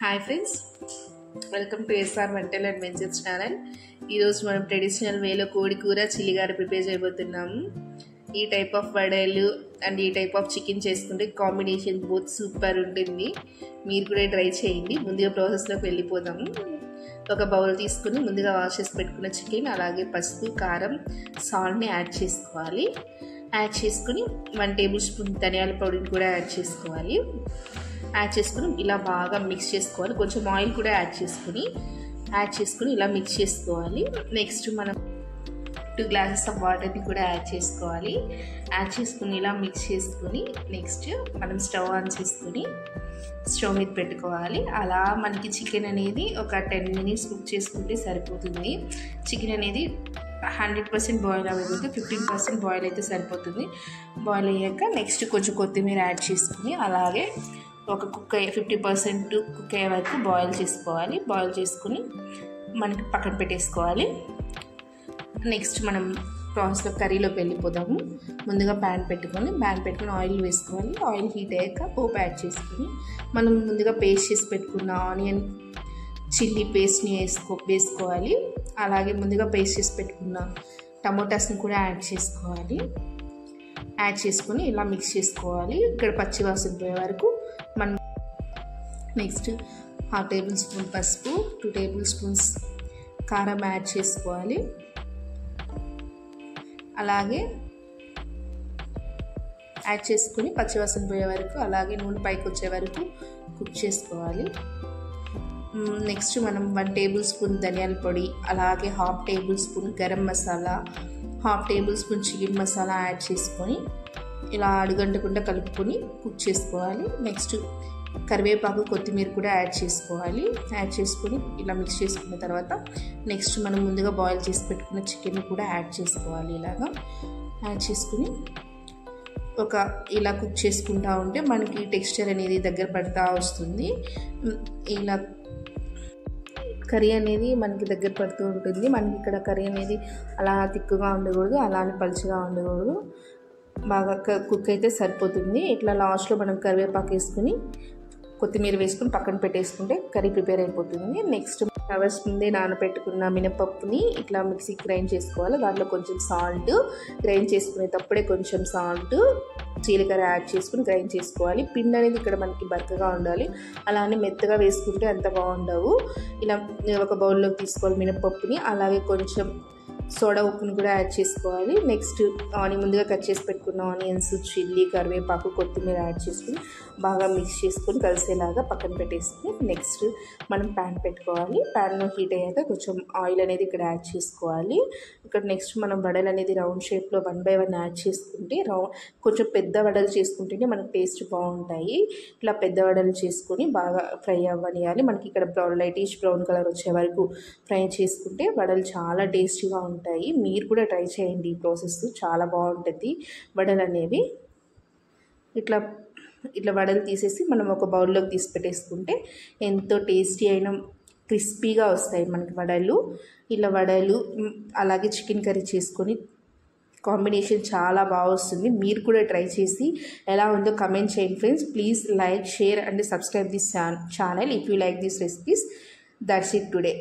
Hi friends, welcome to SR వంటల్ and ventures channel. ఈరోజు మనం ట్రెడిషనల్ వేలో కోడి కూర చిల్లిగార ప్రిపేర్ చేయబోతున్నాము. ఈ టైప్ ఆఫ్ వడలు అండ్ ఈ టైప్ ఆఫ్ చికెన్ చేసుకుంటే కాంబినేషన్ బోత్ సూపర్ ఉంటుంది. మీరు కూడా ట్రై చేయండి. ముందుగా ప్రాసెస్లోకి వెళ్ళిపోదాము. ఒక బౌల్ తీసుకుని ముందుగా వాష్ చేసి పెట్టుకున్న చికెన్, అలాగే పసుపు, కారం, సాల్ట్ని యాడ్ చేసుకోవాలి. యాడ్ చేసుకుని 1 టేబుల్ స్పూన్ ధనియాల పౌడర్ని కూడా యాడ్ చేసుకోవాలి. యాడ్ చేసుకుని ఇలా బాగా మిక్స్ చేసుకోవాలి. కొంచెం ఆయిల్ కూడా యాడ్ చేసుకుని ఇలా మిక్స్ చేసుకోవాలి. నెక్స్ట్ మనం 2 గ్లాసెస్ ఆఫ్ వాటర్ని కూడా యాడ్ చేసుకోవాలి. యాడ్ చేసుకుని ఇలా మిక్స్ చేసుకుని నెక్స్ట్ మనం స్టవ్ ఆన్ చేసుకుని స్టవ్ మీద పెట్టుకోవాలి. అలా మనకి చికెన్ అనేది ఒక 10 మినిట్స్ కుక్ చేసుకుంటే సరిపోతుంది. చికెన్ అనేది 100% బాయిల్ అవ్వకపోతే 15% బాయిల్ అయితే సరిపోతుంది. బాయిల్ అయ్యాక నెక్స్ట్ కొంచెం కొత్తిమీర యాడ్ చేసుకుని అలాగే ఒక 50% కుక్ అయ్యే వరకు బాయిల్ చేసుకోవాలి. బాయిల్ చేసుకుని మనకి పక్కన పెట్టేసుకోవాలి. నెక్స్ట్ మనం ప్రాసెస్లో కర్రీలోకి వెళ్ళిపోదాము. ముందుగా ప్యాన్ పెట్టుకొని ఆయిల్ వేసుకోవాలి. ఆయిల్ హీట్ అయ్యాక పోపు యాడ్ చేసుకుని మనం ముందుగా పేస్ట్ చేసి పెట్టుకున్న ఆనియన్ చిల్లీ పేస్ట్ని వేసుకోవాలి. అలాగే ముందుగా పేస్ట్ చేసి పెట్టుకున్న టమోటాస్ని కూడా యాడ్ చేసుకోవాలి. యాడ్ చేసుకొని ఇలా మిక్స్ చేసుకోవాలి. ఇక్కడ పచ్చి వాసన పోయే వరకు మనం నెక్స్ట్ 1/2 టేబుల్ స్పూన్ పసుపు, 2 టేబుల్ స్పూన్స్ కారం యాడ్ చేసుకోవాలి. అలాగే యాడ్ చేసుకుని పచ్చివాసన పోయే వరకు అలాగే నూనె పైకి వచ్చే వరకు కుక్ చేసుకోవాలి. నెక్స్ట్ మనం 1 టేబుల్ స్పూన్ ధనియాల పొడి, అలాగే 1/2 table spoon garam masala, 1/2 table spoon chicken masala add చేసుకొని ఇలా అడుగంటకుండా కలుపుకొని కుక్ చేసుకోవాలి. నెక్స్ట్ కరివేపాకు, కొత్తిమీర కూడా యాడ్ చేసుకోవాలి. యాడ్ చేసుకొని ఇలా మిక్స్ చేసుకున్న తర్వాత నెక్స్ట్ మనం ముందుగా బాయిల్ చేసి పెట్టుకున్న చికెన్ కూడా యాడ్ చేసుకోవాలి. ఇలాగా యాడ్ చేసుకుని ఇలా కుక్ చేసుకుంటూ ఉంటే మనకి టెక్స్చర్ అనేది దగ్గర పడుతూ వస్తుంది. ఇలా కర్రీ అనేది మనకి దగ్గర పడుతూ ఉంటుంది. మనకి ఇక్కడ కర్రీ అనేది అలా తిక్కుగా ఉండకూడదు, అలానే పలుచగా ఉండకూడదు. బాగా కుక్ అయితే సరిపోతుంది. ఇట్లా లాస్ట్లో మనం కరివేపాకు వేసుకుని కొత్తిమీర వేసుకుని పక్కన పెట్టేసుకుంటే కర్రీ ప్రిపేర్ అయిపోతుంది. నెక్స్ట్ అవర్స్ ముందే నానబెట్టుకున్న మినపప్పుని ఇట్లా మిక్సీ గ్రైండ్ చేసుకోవాలి. దాంట్లో కొంచెం సాల్ట్, గ్రైండ్ చేసుకునేటప్పుడే కొంచెం సాల్ట్, జీలకర్ర యాడ్ చేసుకుని గ్రైండ్ చేసుకోవాలి. పిండి అనేది ఇక్కడ మనకి బరకగా ఉండాలి, అలానే మెత్తగా వేసుకుంటే అంత బాగుండవు. ఇలా ఒక బౌల్లోకి తీసుకోవాలి మినపప్పుని. అలాగే కొంచెం సోడా ఉప్పుని కూడా యాడ్ చేసుకోవాలి. నెక్స్ట్ ముందుగా కట్ చేసి పెట్టుకున్న ఆనియన్స్, చిల్లీ, కరివేపాకు, కొత్తిమీర యాడ్ చేసుకుని బాగా మిక్స్ చేసుకొని కలిసేలాగా పక్కన పెట్టేసుకుని నెక్స్ట్ మనం ప్యాన్ పెట్టుకోవాలి. ప్యాన్ హీట్ అయ్యాక కొంచెం ఆయిల్ అనేది ఇక్కడ యాడ్ చేసుకోవాలి. ఇక్కడ నెక్స్ట్ మనం వడలు అనేది రౌండ్ షేప్లో 1 by 1 యాడ్ చేసుకుంటే కొంచెం పెద్ద వడలు చేసుకుంటేనే మనకు టేస్ట్ బాగుంటాయి. ఇలా పెద్ద వడలు చేసుకొని బాగా ఫ్రై అవ్వనియాలి. మనకి ఇక్కడ లైటిష్ బ్రౌన్ కలర్ వచ్చే వరకు ఫ్రై చేసుకుంటే వడలు చాలా టేస్టీగా ఉంటాయి. మీరు కూడా ట్రై చేయండి. ఈ ప్రాసెస్ చాలా బాగుంటుంది. వడలు అనేవి ఇట్లా వడలు తీసేసి మనం ఒక బౌల్లోకి తీసి పెట్టేసుకుంటే ఎంతో టేస్టీ అయిన క్రిస్పీగా వస్తాయి మనకి వడలు. ఇలా వడలు అలాగే చికెన్ కర్రీ చేసుకొని కాంబినేషన్ చాలా బాగా వస్తుంది. మీరు కూడా ట్రై చేసి ఎలా ఉందో కమెంట్ చేయండి friends. Please like, share and subscribe this channel if you like this recipes. That's it today.